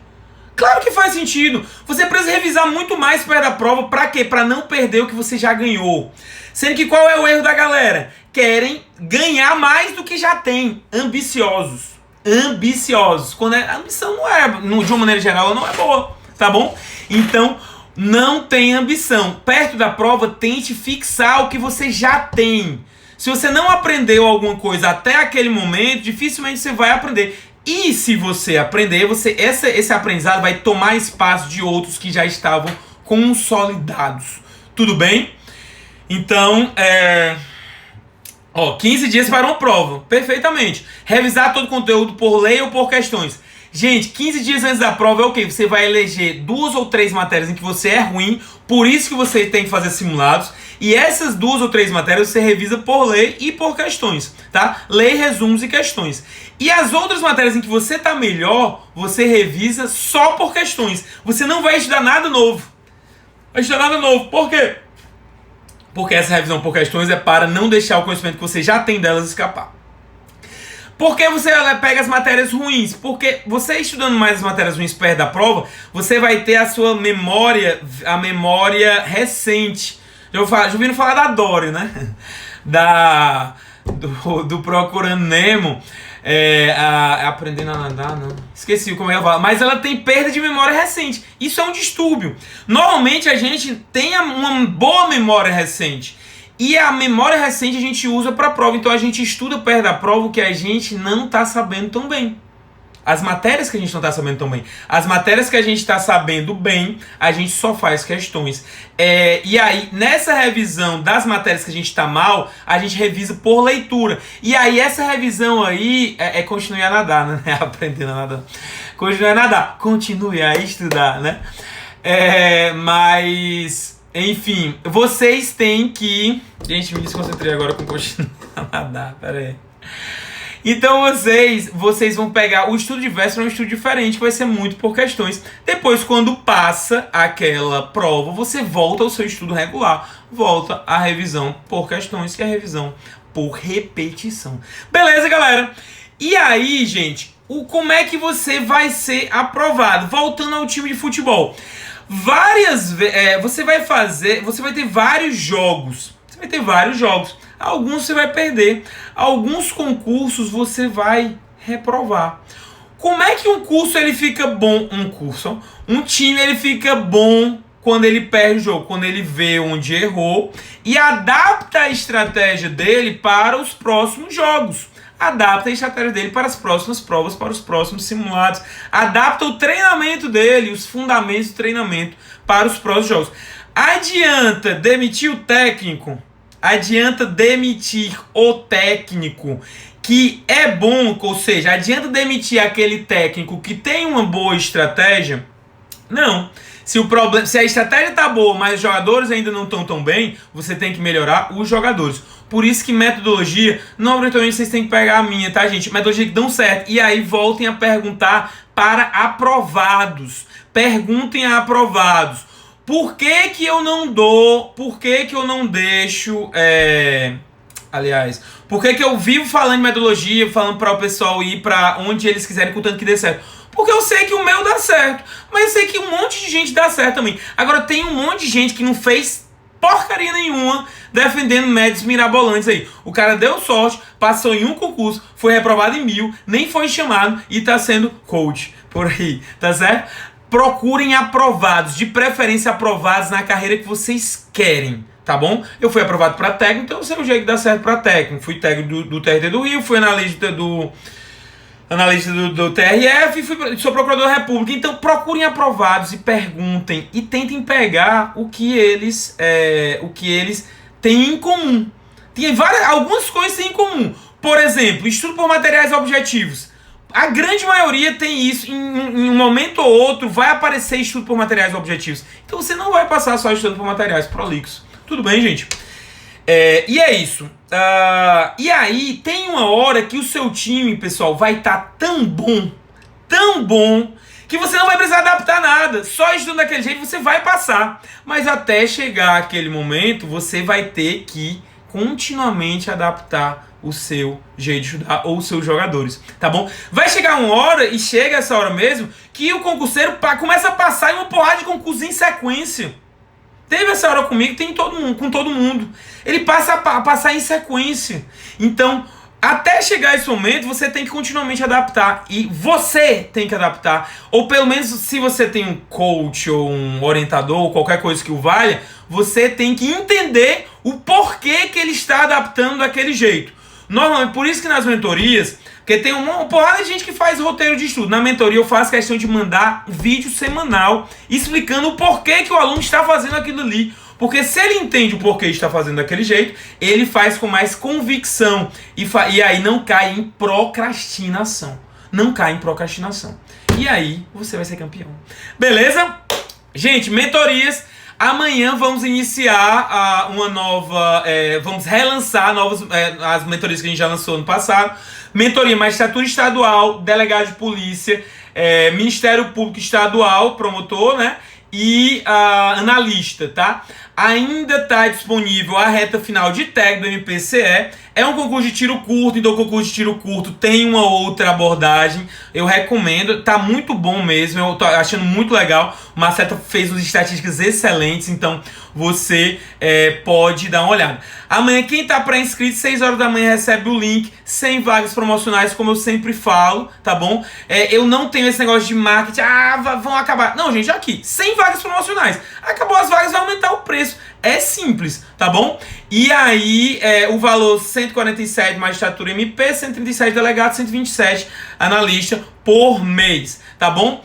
Claro que faz sentido. Você precisa revisar muito mais perto da prova. Pra quê? Pra não perder o que você já ganhou. Sendo que qual é o erro da galera? Querem ganhar mais do que já tem. Ambiciosos. Quando a ambição não é, de uma maneira geral, ela não é boa. Tá bom? Então, não tem ambição. Perto da prova, tente fixar o que você já tem. Se você não aprendeu alguma coisa até aquele momento, dificilmente você vai aprender. E se você aprender, esse aprendizado vai tomar espaço de outros que já estavam consolidados. Tudo bem? Então, 15 dias para uma prova. Perfeitamente. Revisar todo o conteúdo por lei ou por questões. Gente, 15 dias antes da prova é o quê? Você vai eleger 2 ou 3 matérias em que você é ruim, por isso que você tem que fazer simulados. E essas 2 ou 3 matérias você revisa por lei e por questões, tá? Lei, resumos e questões. E as outras matérias em que você tá melhor, você revisa só por questões. Você não vai estudar nada novo. Por quê? Porque essa revisão por questões é para não deixar o conhecimento que você já tem delas escapar. Por que você pega as matérias ruins? Porque você estudando mais as matérias ruins perto da prova, você vai ter a sua memória, recente. Já ouviram falar da Dory, né? Do Procurando Nemo. Aprendendo a nadar, não. Esqueci como ela fala. Mas ela tem perda de memória recente. Isso é um distúrbio. Normalmente a gente tem uma boa memória recente. E a memória recente a gente usa para a prova. Então a gente estuda perto da prova o que a gente não está sabendo tão bem. As matérias que a gente não está sabendo tão bem. As matérias que a gente está sabendo bem, a gente só faz questões. E aí, nessa revisão das matérias que a gente está mal, a gente revisa por leitura. E aí, essa revisão aí continue a nadar, né? Aprendendo a nadar. Continue a nadar. Continue a estudar, né? Mas... Enfim, vocês têm que... Gente, me desconcentrei agora com continuar a nadar, pera aí. Então vocês vão pegar... O estudo de véspera é um estudo diferente, vai ser muito por questões. Depois, quando passa aquela prova, você volta ao seu estudo regular. Volta à revisão por questões, que é a revisão por repetição. Beleza, galera? E aí, gente, como é que você vai ser aprovado? Voltando ao time de futebol. Você vai ter vários jogos. Alguns você vai perder. Alguns concursos você vai reprovar. Como é que um curso ele fica bom? Um time ele fica bom quando ele perde o jogo, quando ele vê onde errou e adapta a estratégia dele para os próximos jogos. Adapta a estratégia dele para as próximas provas, para os próximos simulados. Adapta o treinamento dele, os fundamentos do treinamento para os próximos jogos. Adianta demitir o técnico? Adianta demitir o técnico que é bom, ou seja, adianta demitir aquele técnico que tem uma boa estratégia? Não. Se a estratégia está boa, mas os jogadores ainda não estão tão bem, você tem que melhorar os jogadores. Por isso que metodologia, não obrigatoriamente vocês têm que pegar a minha, tá, gente? Metodologia que dão certo. E aí voltem a perguntar para aprovados. Perguntem a aprovados. Por que que eu não dou, por que que eu não deixo aliás. Por que eu vivo falando de metodologia, falando para o pessoal ir para onde eles quiserem, contanto que dê certo? Porque eu sei que o meu dá certo, mas eu sei que um monte de gente dá certo também. Agora tem um monte de gente que não fez porcaria nenhuma defendendo métodos mirabolantes aí. O cara deu sorte, passou em um concurso, foi reprovado em 1000, nem foi chamado e tá sendo coach por aí, tá certo? Procurem aprovados, de preferência aprovados na carreira que vocês querem, tá bom? Eu fui aprovado para técnico, então eu sei o jeito que dá certo para técnico. Fui técnico do TRT do Rio, fui analista do TRF e sou procurador da República. Então procurem aprovados e perguntem e tentem pegar o que eles têm em comum. Tem algumas coisas têm em comum. Por exemplo, estudo por materiais objetivos. A grande maioria tem isso. Em um momento ou outro vai aparecer estudo por materiais objetivos. Então você não vai passar só estudando por materiais prolixos. Tudo bem, gente? E é isso. E aí tem uma hora que o seu time, pessoal, vai estar tão bom, que você não vai precisar adaptar nada. Só estudando daquele jeito você vai passar. Mas até chegar aquele momento, você vai ter que continuamente adaptar o seu jeito de estudar ou os seus jogadores, tá bom? Vai chegar uma hora, e chega essa hora mesmo, que o concurseiro começa a passar em uma porrada de concursos em sequência. Teve essa hora comigo, tem com todo mundo. Ele passa a passar em sequência. Então, até chegar esse momento, você tem que continuamente adaptar. E você tem que adaptar. Ou pelo menos, se você tem um coach ou um orientador ou qualquer coisa que o valha, você tem que entender o porquê que ele está adaptando daquele jeito. Normalmente, por isso que nas mentorias, porque tem uma porrada de gente que faz roteiro de estudo. Na mentoria eu faço questão de mandar vídeo semanal explicando o porquê que o aluno está fazendo aquilo ali. Porque se ele entende o porquê está fazendo daquele jeito, ele faz com mais convicção. E aí não cai em procrastinação. Não cai em procrastinação. E aí você vai ser campeão. Beleza? Gente, mentorias. Amanhã vamos iniciar uma nova... vamos relançar as mentorias que a gente já lançou no passado. Mentoria Magistratura Estadual, Delegado de Polícia, Ministério Público Estadual, promotor, né? E analista, tá? Ainda está disponível a reta final de técnico do MPCE. É um concurso de tiro curto, então o concurso de tiro curto tem uma outra abordagem. Eu recomendo, tá muito bom mesmo, eu tô achando muito legal. O Marcelo fez umas estatísticas excelentes, então você pode dar uma olhada. Amanhã, quem tá pré-inscrito, 6 horas da manhã recebe o link, 100 vagas promocionais, como eu sempre falo, tá bom? Eu não tenho esse negócio de marketing, vão acabar. Não, gente, aqui, 100 vagas promocionais. Acabou as vagas, vai aumentar o preço. É simples, tá bom? E aí, o valor 147 magistratura MP, 137 delegado, 127 analista por mês, tá bom?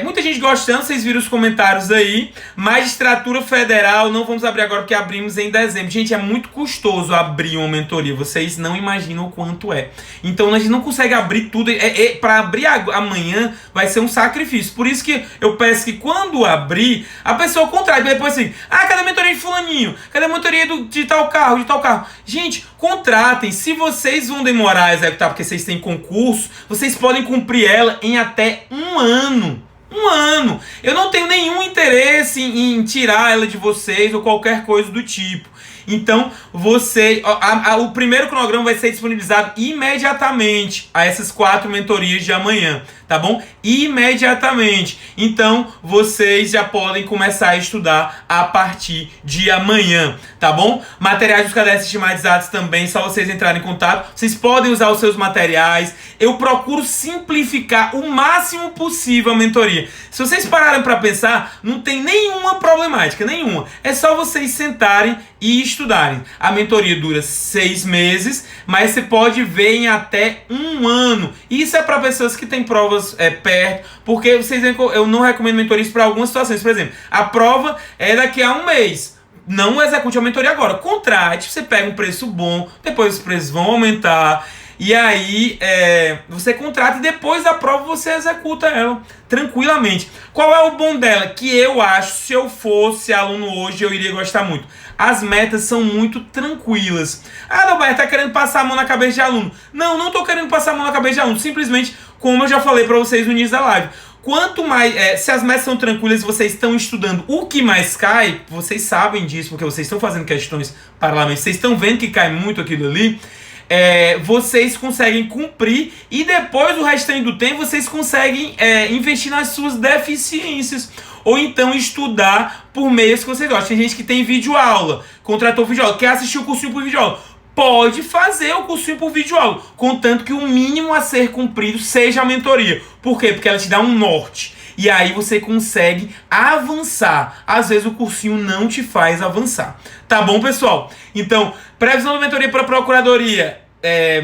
Muita gente gostando, vocês viram os comentários aí. Magistratura Federal, não vamos abrir agora porque abrimos em dezembro. Gente, é muito custoso abrir uma mentoria, vocês não imaginam o quanto é. Então a gente não consegue abrir tudo, para abrir amanhã vai ser um sacrifício. Por isso que eu peço que quando abrir, a pessoa contrate, depois assim, cadê a mentoria de fulaninho? Cadê a mentoria de tal carro, de tal carro? Gente, contratem. Se vocês vão demorar a executar porque vocês têm concurso, vocês podem cumprir ela em até 1 ano. 1 ano. Eu não tenho nenhum interesse em tirar ela de vocês ou qualquer coisa do tipo. Então, o primeiro cronograma vai ser disponibilizado imediatamente a essas 4 mentorias de amanhã, tá bom? Imediatamente. Então, vocês já podem começar a estudar a partir de amanhã, tá bom? Materiais dos cadernos sistematizados também, só vocês entrarem em contato. Vocês podem usar os seus materiais. Eu procuro simplificar o máximo possível a mentoria. Se vocês pararem para pensar, não tem nenhuma problemática, nenhuma. É só vocês sentarem e estudarem. A mentoria dura 6 meses, mas você pode ver em até 1 ano. Isso é para pessoas que têm provas perto, porque eu não recomendo mentorias para algumas situações. Por exemplo, a prova é daqui a 1 mês. Não execute a mentoria agora. Contrate, você pega um preço bom, depois os preços vão aumentar. E aí você contrata e depois da prova você executa ela tranquilamente. Qual é o bom dela? Que eu acho, se eu fosse aluno hoje, eu iria gostar muito. As metas são muito tranquilas. Ah, Adalberto, tá querendo passar a mão na cabeça de aluno. Não, não tô querendo passar a mão na cabeça de aluno. Simplesmente, como eu já falei para vocês no início da live. Quanto mais, se as metas são tranquilas e vocês estão estudando o que mais cai, vocês sabem disso, porque vocês estão fazendo questões parlamentares, vocês estão vendo que cai muito aquilo ali, vocês conseguem cumprir e depois, o restante do tempo, vocês conseguem investir nas suas deficiências. Ou então estudar por meios que vocês gostam. Tem gente que tem videoaula, contratou videoaula, quer assistir o cursinho por videoaula. Pode fazer o cursinho por videoaula, contanto que o mínimo a ser cumprido seja a mentoria. Por quê? Porque ela te dá um norte. E aí você consegue avançar. Às vezes o cursinho não te faz avançar. Tá bom, pessoal? Então, previsão da mentoria para a procuradoria.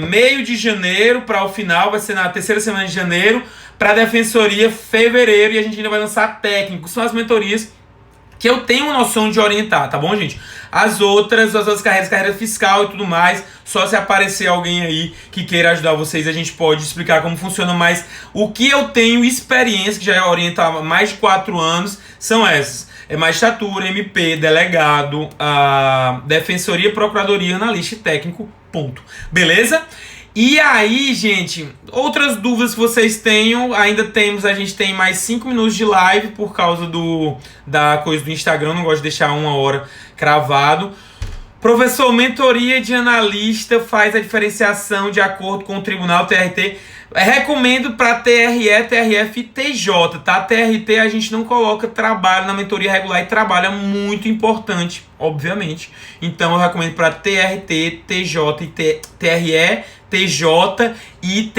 Meio de janeiro para o final, vai ser na terceira semana de janeiro. Para a defensoria, fevereiro. E a gente ainda vai lançar técnicos. São as mentorias que eu tenho noção de orientar, tá bom, gente? As outras carreiras, carreira fiscal e tudo mais, só se aparecer alguém aí que queira ajudar vocês, a gente pode explicar como funciona, mas o que eu tenho experiência, que já orienta há mais de 4 anos, são essas. Magistratura, MP, delegado, defensoria, procuradoria, analista e técnico, ponto. Beleza? E aí, gente, outras dúvidas que vocês tenham, a gente tem mais 5 minutos de live por causa da coisa do Instagram, não gosto de deixar 1 hora cravado. Professor, mentoria de analista faz a diferenciação de acordo com o Tribunal TRT. Recomendo para TRE, TRF e TJ, tá? TRT a gente não coloca trabalho na mentoria regular e trabalho é muito importante, obviamente. Então eu recomendo para TRT, TJ e TRE, TJ e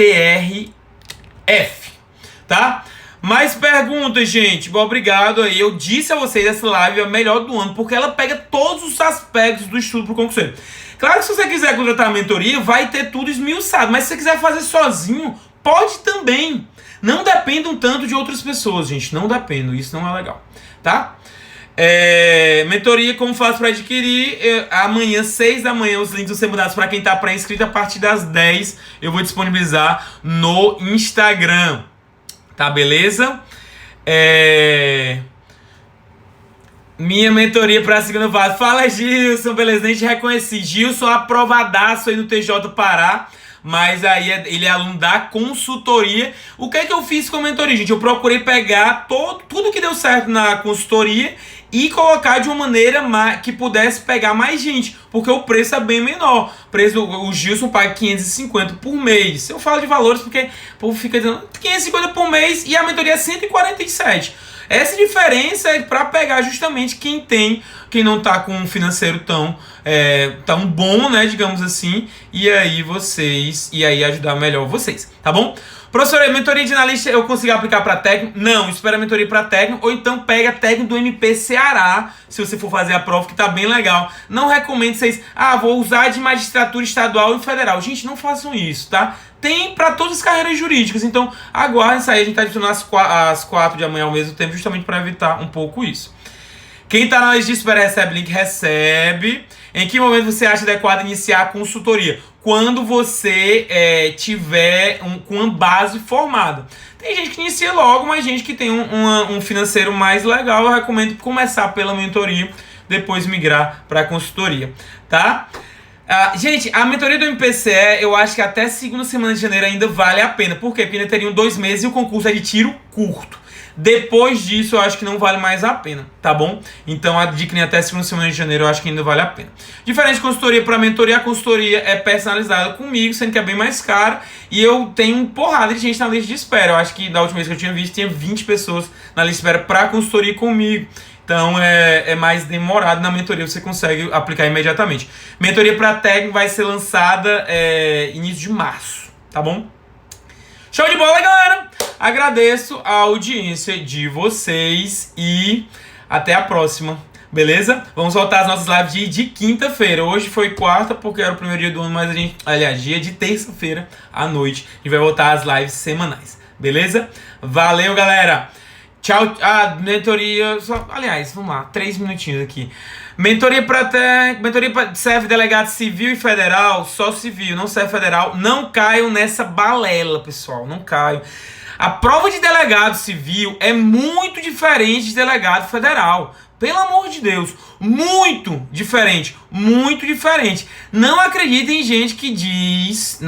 TRF, tá? Mais perguntas, gente? Bom, obrigado aí. Eu disse a vocês, essa live é a melhor do ano, porque ela pega todos os aspectos do estudo pro concurseiro. Claro que se você quiser contratar a mentoria, vai ter tudo esmiuçado, mas se você quiser fazer sozinho, pode também. Não dependam tanto de outras pessoas, gente. Não dependam, isso não é legal, tá? Mentoria, como faço para adquirir? Amanhã, 6 da manhã, os links vão ser mudados para quem tá pré-inscrito. A partir das 10 eu vou disponibilizar no Instagram. Tá, beleza? Minha mentoria para a segunda fase. Fala, Gilson, beleza? Nem te reconheci. Gilson, aprovadaço aí no TJ Pará. Mas aí ele é aluno da consultoria. O que é que eu fiz com a mentoria, gente? Eu procurei pegar tudo que deu certo na consultoria e colocar de uma maneira que pudesse pegar mais gente, porque o preço é bem menor. O Gilson paga 550 por mês. Eu falo de valores porque o povo fica dizendo 550 por mês e a mentoria é 147. Essa diferença é para pegar justamente quem não tá com um financeiro tão bom, né, digamos assim, e aí ajudar melhor vocês, tá bom? Professor, mentoria de analista eu consigo aplicar para técnico? Não, espera a mentoria para técnico, ou então pega técnico do MP Ceará, se você for fazer a prova, que tá bem legal. Não recomendo vocês, vou usar de magistratura estadual e federal. Gente, não façam isso, tá? Tem para todas as carreiras jurídicas, então aguardem isso aí, a gente tá adicionando às 4 de amanhã ao mesmo tempo, justamente para evitar um pouco isso. Quem tá na lista de espera recebe link? Recebe. Em que momento você acha adequado iniciar a consultoria? Quando você tiver com uma base formada. Tem gente que inicia logo, mas gente que tem um financeiro mais legal, eu recomendo começar pela mentoria, depois migrar para a consultoria, tá? Gente, a mentoria do MPCE, eu acho que até segunda semana de janeiro ainda vale a pena. Por quê? Porque ainda teriam 2 meses e o concurso é de tiro curto. Depois disso, eu acho que não vale mais a pena, tá bom? Então, adquirem até segunda semana de janeiro, eu acho que ainda vale a pena. Diferente de consultoria para mentoria, a consultoria é personalizada comigo, sendo que é bem mais cara. E eu tenho um porrada de gente na lista de espera. Eu acho que da última vez que eu tinha visto, tinha 20 pessoas na lista de espera para consultoria comigo. Então, é mais demorado. Na mentoria você consegue aplicar imediatamente. Mentoria para técnico vai ser lançada início de março, tá bom? Show de bola, galera! Agradeço a audiência de vocês e até a próxima, beleza? Vamos voltar às nossas lives de quinta-feira. Hoje foi quarta porque era o primeiro dia do ano, mas dia de terça-feira à noite. A gente vai voltar às lives semanais, beleza? Valeu, galera! Tchau, mentoria. Aliás, vamos lá, 3 minutinhos aqui. Mentoria serve delegado civil e federal, só civil, não serve federal. Não caiam nessa balela, pessoal, não caiam. A prova de delegado civil é muito diferente de delegado federal. Pelo amor de Deus, muito diferente, muito diferente. Não acreditem em gente que diz,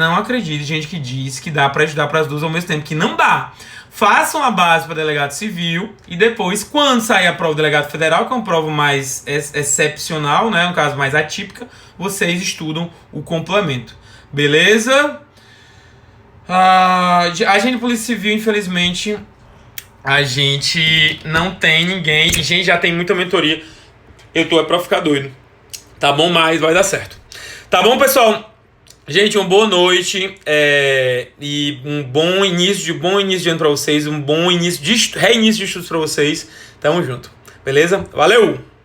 que dá para estudar para as duas ao mesmo tempo, que não dá. Façam a base para delegado civil e depois, quando sair a prova do delegado federal, que é uma prova mais excepcional, né, um caso mais atípica, vocês estudam o complemento. Beleza? Agente de Polícia Civil, infelizmente, a gente não tem ninguém. E, gente, já tem muita mentoria. Eu tô pra ficar doido. Tá bom, mas vai dar certo. Tá bom, pessoal? Gente, uma boa noite e um bom início de ano pra vocês, um bom reinício de estudos pra vocês. Tamo junto, beleza? Valeu!